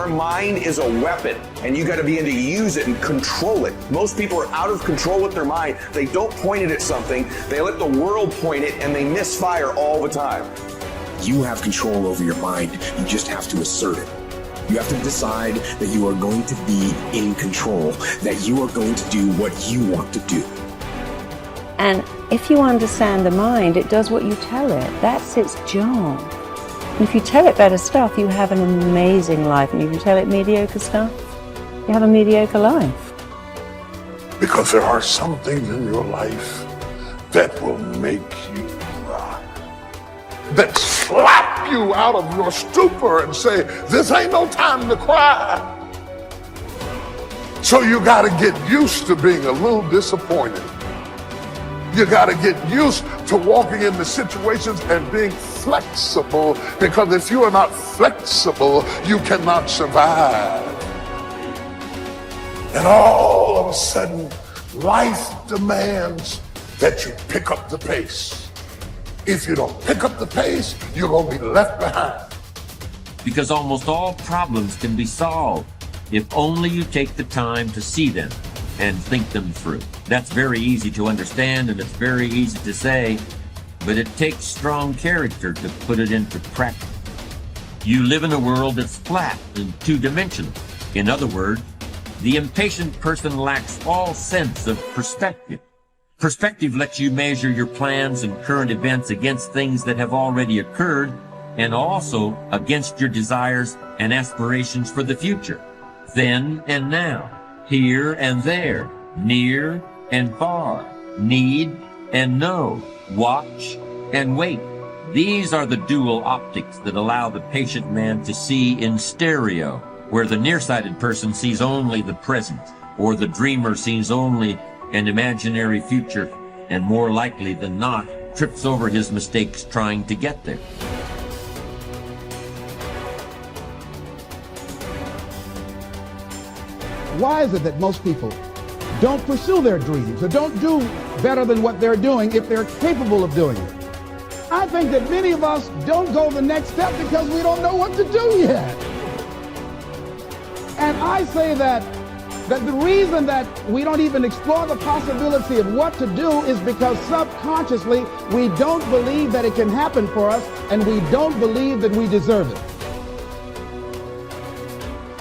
Your mind is a weapon, and you got to be able to use it and control it. Most people are out of control with their mind. They don't point it at something. They let the world point it, and they misfire all the time. You have control over your mind. You just have to assert it. You have to decide that you are going to be in control, that you are going to do what you want to do. And if you understand the mind, it does what you tell it. That's its job. And if you tell it better stuff, you have an amazing life. And if you tell it mediocre stuff, you have a mediocre life. Because there are some things in your life that will make you cry, that slap you out of your stupor and say, this ain't no time to cry. So you got to get used to being a little disappointed. You got to get used to walking into situations and being flexible, because if you are not flexible, you cannot survive. And all of a sudden, life demands that you pick up the pace. If you don't pick up the pace, you're going to be left behind. Because almost all problems can be solved if only you take the time to see them and think them through. That's very easy to understand, and it's very easy to say, but it takes strong character to put it into practice. You live in a world that's flat and two-dimensional. In other words, the impatient person lacks all sense of perspective. Perspective lets you measure your plans and current events against things that have already occurred, and also against your desires and aspirations for the future. Then and now, here and there, near and far, need and know, watch and wait. These are the dual optics that allow the patient man to see in stereo, where the nearsighted person sees only the present, or the dreamer sees only an imaginary future, and more likely than not, trips over his mistakes trying to get there. Why is it that most people don't pursue their dreams or don't do better than what they're doing if they're capable of doing it? I think that many of us don't go the next step because we don't know what to do yet. And I say that the reason that we don't even explore the possibility of what to do is because subconsciously we don't believe that it can happen for us, and we don't believe that we deserve it.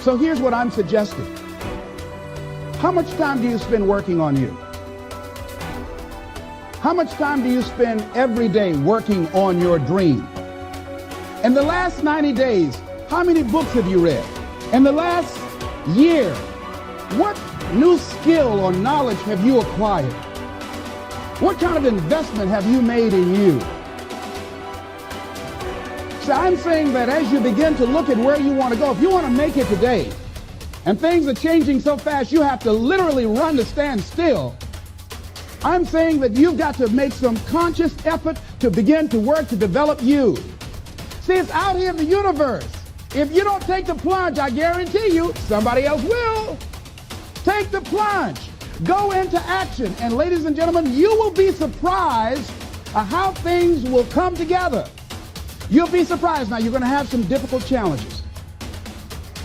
So here's what I'm suggesting. How much time do you spend working on you? How much time do you spend every day working on your dream? In the last 90 days, how many books have you read? In the last year, what new skill or knowledge have you acquired? What kind of investment have you made in you? So I'm saying that as you begin to look at where you want to go, if you want to make it today, and things are changing so fast you have to literally run to stand still, I'm saying that you've got to make some conscious effort to begin to work to develop you. See, it's out here in the universe. If you don't take the plunge, I guarantee you, somebody else will. Take the plunge. Go into action. And ladies and gentlemen, you will be surprised at how things will come together. You'll be surprised. Now, you're going to have some difficult challenges.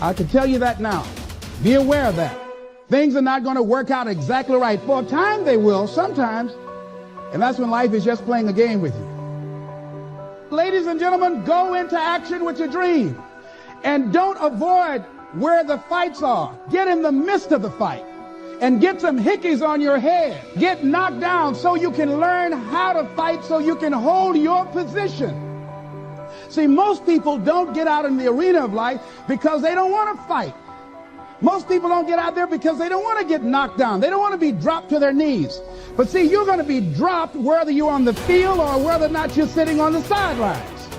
I can tell you that now. Be aware of that. Things are not going to work out exactly right. For a time they will, sometimes. And that's when life is just playing a game with you. Ladies and gentlemen, go into action with your dream. And don't avoid where the fights are. Get in the midst of the fight. And get some hickeys on your head. Get knocked down so you can learn how to fight, so you can hold your position. See, most people don't get out in the arena of life because they don't want to fight. Most people don't get out there because they don't want to get knocked down. They don't want to be dropped to their knees. But see, you're going to be dropped whether you're on the field or whether or not you're sitting on the sidelines.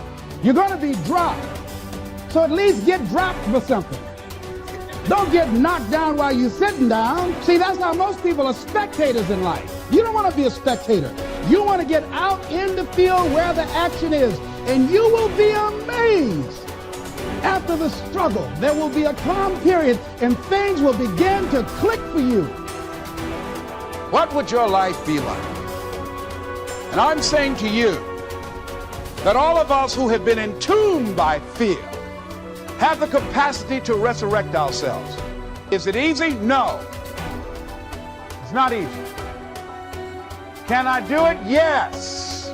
You're going to be dropped. So at least get dropped for something. Don't get knocked down while you're sitting down. See, that's how most people are spectators in life. You don't want to be a spectator. You want to get out in the field where the action is. And you will be amazed. After the struggle, there will be a calm period and things will begin to click for you. What would your life be like? And I'm saying to you that all of us who have been entombed by fear have the capacity to resurrect ourselves. Is it easy? No. It's not easy. Can I do it? Yes.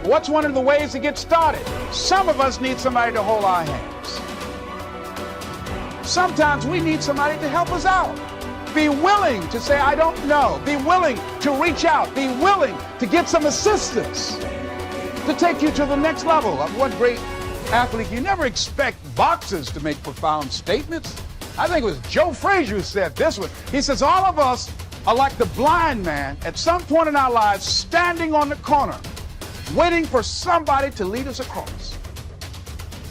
What's one of the ways to get started? Some of us need somebody to hold our hands. Sometimes we need somebody to help us out. Be willing to say, I don't know. Be willing to reach out. Be willing to get some assistance to take you to the next level of what great athlete. You never expect boxers to make profound statements. I think it was Joe Frazier who said this one. He says, all of us are like the blind man at some point in our lives standing on the corner, waiting for somebody to lead us across.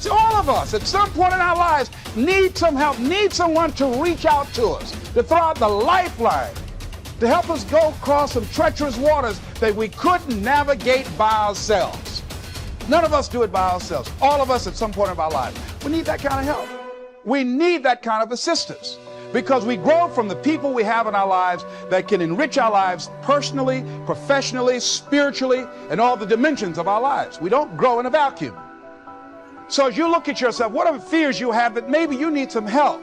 See, all of us at some point in our lives need some help, need someone to reach out to us, to throw out the lifeline, to help us go across some treacherous waters that we couldn't navigate by ourselves. None of us do it by ourselves. All of us at some point of our lives. We need that kind of help. We need that kind of assistance because we grow from the people we have in our lives that can enrich our lives personally, professionally, spiritually, and all the dimensions of our lives. We don't grow in a vacuum. So as you look at yourself, what are the fears you have that maybe you need some help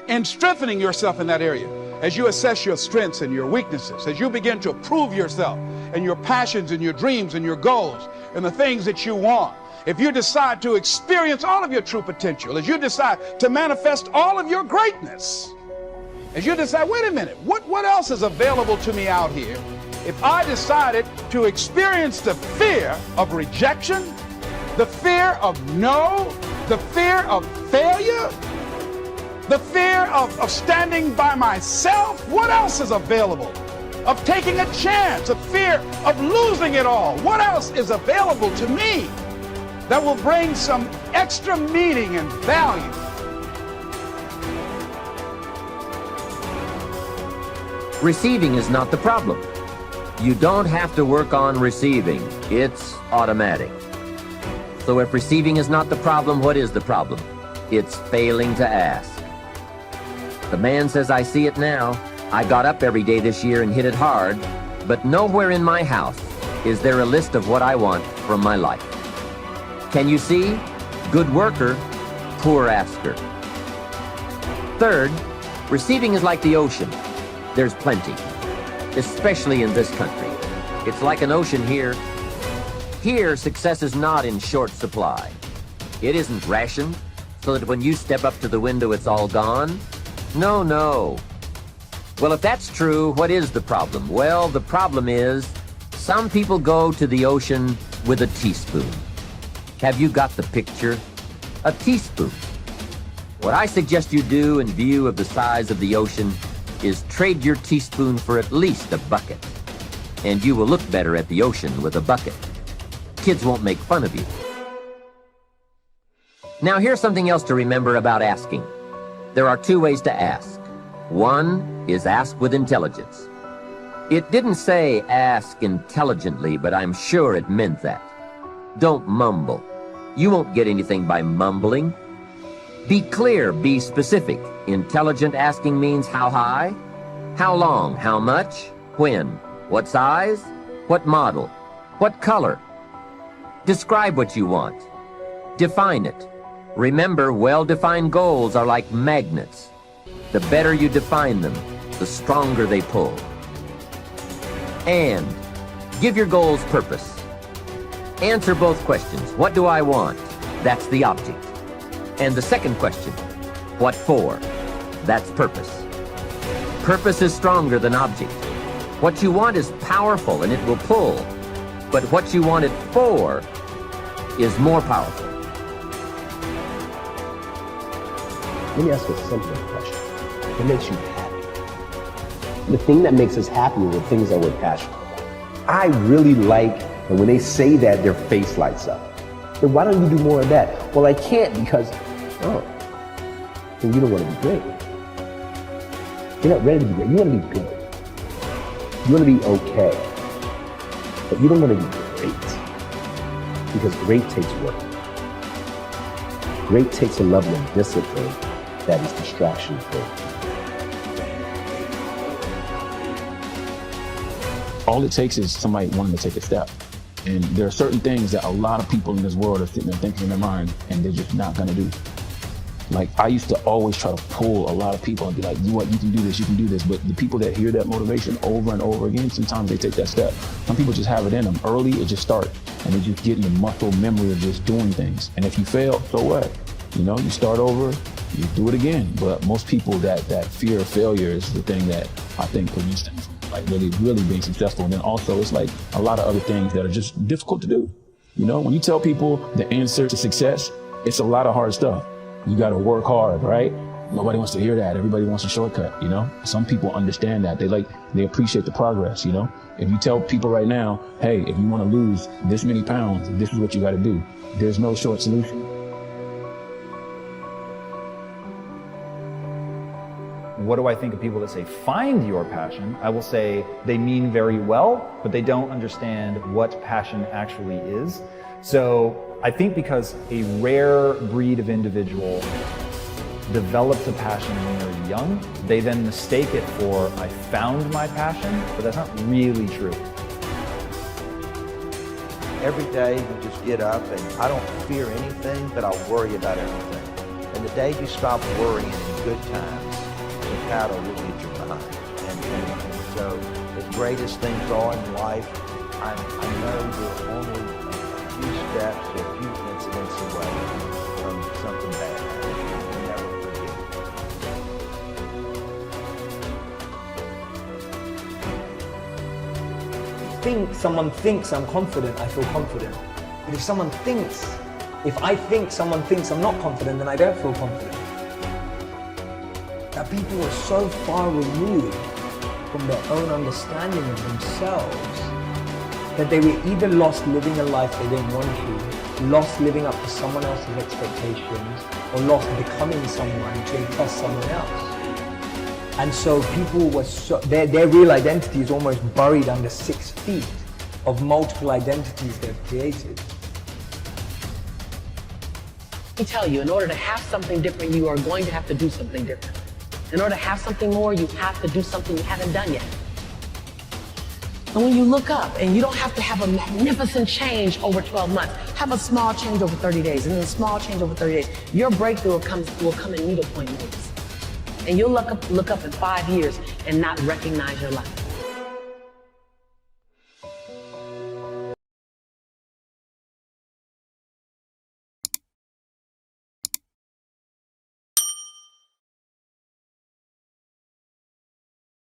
in strengthening yourself in that area? As you assess your strengths and your weaknesses, as you begin to prove yourself and your passions and your dreams and your goals and the things that you want, if you decide to experience all of your true potential, as you decide to manifest all of your greatness, as you decide, wait a minute, what else is available to me out here if I decided to experience the fear of rejection, the fear of no, the fear of failure, the fear of standing by myself? What else is available? Of taking a chance, a fear of losing it all. What else is available to me that will bring some extra meaning and value? Receiving is not the problem. You don't have to work on receiving. It's automatic. So if receiving is not the problem, what is the problem? It's failing to ask. The man says, I see it now. I got up every day this year and hit it hard, but nowhere in my house is there a list of what I want from my life. Can you see? Good worker, poor asker. Third, receiving is like the ocean. There's plenty, especially in this country. It's like an ocean here. Here, success is not in short supply. It isn't rationed so that when you step up to the window, it's all gone. No, no. Well, if that's true, what is the problem? Well, the problem is some people go to the ocean with a teaspoon. Have you got the picture? A teaspoon. What I suggest you do in view of the size of the ocean is trade your teaspoon for at least a bucket. And you will look better at the ocean with a bucket. Kids won't make fun of you. Now, here's something else to remember about asking. There are two ways to ask. One is ask with intelligence. It didn't say ask intelligently, but I'm sure it meant that. Don't mumble. You won't get anything by mumbling. Be clear, be specific. Intelligent asking means how high, how long, how much, when, what size, what model, what color. Describe what you want. Define it. Remember, well-defined goals are like magnets. The better you define them, the stronger they pull. And give your goals purpose. Answer both questions. What do I want? That's the object. And the second question, what for? That's purpose. Purpose is stronger than object. What you want is powerful and it will pull. But what you want it for is more powerful. Let me ask you a simple question. What makes you happy? The thing that makes us happy are the things that we're passionate about. I really like, and when they say that, their face lights up. Then why don't you do more of that? Well, I can't because, then you don't want to be great. You're not ready to be great. You want to be good. You want to be okay. But you don't want to be great. Because great takes work. Great takes a level of discipline that is distraction-free. All it takes is somebody wanting to take a step. And there are certain things that a lot of people in this world are sitting there thinking in their mind, and they're just not gonna do. Like, I used to always try to pull a lot of people and be like, you know what, you can do this, you can do this. But the people that hear that motivation over and over again, sometimes they take that step. Some people just have it in them. Early, it just starts. And they just get in the muscle memory of just doing things. And if you fail, so what? You know, you start over, you do it again. But most people, that fear of failure is the thing that I think prevents them from like really being successful. And then also it's like a lot of other things that are just difficult to do. You know, when you tell people the answer to success, it's a lot of hard stuff. You got to work hard, right? Nobody wants to hear that. Everybody wants a shortcut, you know? Some people understand that. They appreciate the progress, you know? If you tell people right now, hey, if you want to lose this many pounds, this is what you got to do. There's no short solution. What do I think of people that say, find your passion? I will say they mean very well, but they don't understand what passion actually is. So I think because a rare breed of individual develops a passion when they're young, they then mistake it for, I found my passion, but that's not really true. Every day you just get up and I don't fear anything, but I'll worry about everything. And the day you stop worrying in good times, the paddle will hit your mind. And so as great as things are in life, I know we're only a few steps or a few incidents away from something bad happening. We'll never forget. Someone thinks I'm confident, I feel confident. But if I think someone thinks I'm not confident, then I don't feel confident. That people are so far removed from their own understanding of themselves that they were either lost living a life they didn't want to, lost living up to someone else's expectations, or lost becoming someone to impress someone else. And so people were their real identity is almost buried under 6 feet of multiple identities they've created. Let me tell you, in order to have something different, you are going to have to do something different. In order to have something more, you have to do something you haven't done yet. And when you look up, and you don't have to have a magnificent change over 12 months, have a small change over 30 days, and then a small change over 30 days, your breakthrough will come in needlepoint moves. And you'll look up in 5 years and not recognize your life.